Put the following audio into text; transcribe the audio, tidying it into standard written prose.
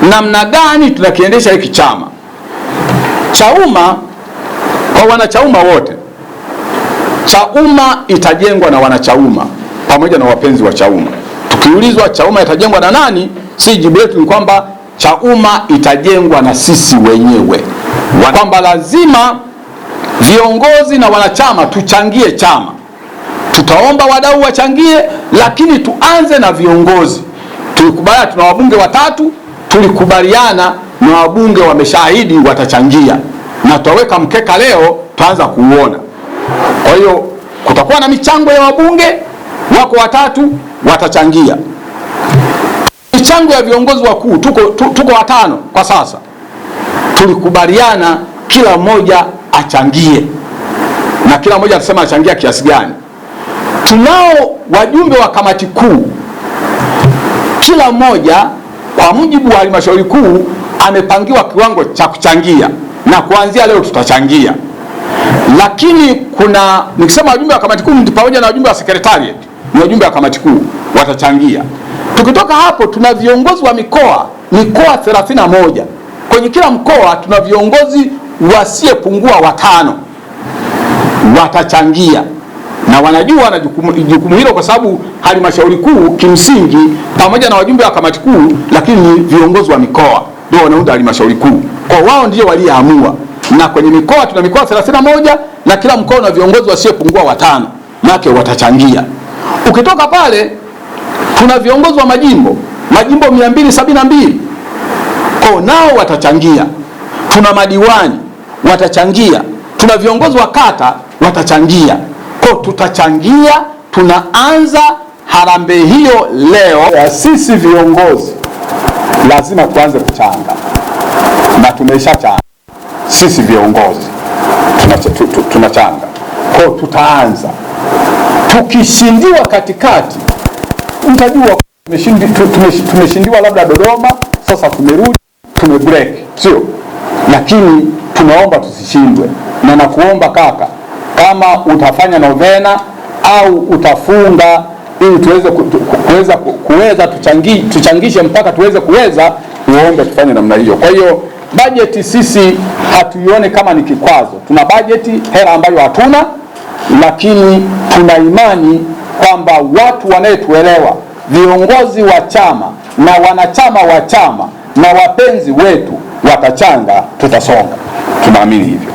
namna gani tunakiendesha hiki chama. Chauma, kwa wanachauma wote, Chauma itajengwa na wanachauma pamoja na wapenzi wa Chauma. Tukiulizwa Chauma itajengwa na nani, si jibu letu ni kwamba Chauma itajengwa na sisi wenyewe, kwamba lazima viongozi na wanachama tuchangie chama. Tutaomba wadau wachangie, lakini tuanze na viongozi. Tulikubaliana tuna wabunge 3, tulikubaliana na wabunge wameshahidi watachangia, na tutaweka mkeka leo tuanza kuuona. Kwa hiyo kutakuwa na michango ya wabunge wako 3 watachangia. Michango ya viongozi wakuu tuko 5 kwa sasa. Tulikubaliana kila mmoja achangie, na kila mmoja atasema achangia kiasi gani. Tunao wajumbe wa kamati kuu, kila mmoja kwa mujibu wa halmashauri kuu amepangiwa kiwango cha kuchangia, na kuanzia leo tutachangia. Lakini kuna, nikisema wajumbe wa kamati kuu ni pamoja na wajumbe wa secretariat, ni wajumbe wa kamati kuu watachangia. Tukitoka hapo tuna viongozi wa mikoa 31. Kwenye kila mkoa tuna viongozi wasiyepungua 5 watachangia, na wanajua na jukumu hilo, kwa sababu halmashauri kuu kimsingi pamoja na wajumbe wa kamati kuu, lakini viongozi wa mikoa ndio wanaunda halmashauri kuu. Kwa wao ndio waliamua, na kwenye mikoa tuna mikoa 31 na kila mkoa na viongozi wasiyepungua 5 nake watachangia. Ukitoka pale tuna viongozi wa majimbo 272 kwa nao watachangia. Tuna madiwani watachangia, tuna viongozi wa kata watachangia. Kwa tutachangia, tunaanza harambee hiyo leo. Ya sisi viongozi lazima tuanze kuchanga, na tumeshachanga. Sisi viongozi tunachanga. Kwa tutaanza, tukishindiwa katikati mtajua tumeshindiwa labda Dodoma, sasa tumerudi tumebreak, sio? Lakini tunaomba tusishindwe, na nakuomba kaka, kama utafanya novena au utafunga ili tuweze kuweza tuchangishe mpaka tuweze kuweza, uombe tufanye namna hiyo. Kwa hiyo bajeti sisi hatuione kama ni kikwazo. Tuna bajeti, hela ambayo hatuna, lakini tuna imani kwamba watu wanayetuelewa, viongozi wa chama na wanachama wa chama na wapenzi wetu watachanga, tutasonga. Tunaamini hivyo.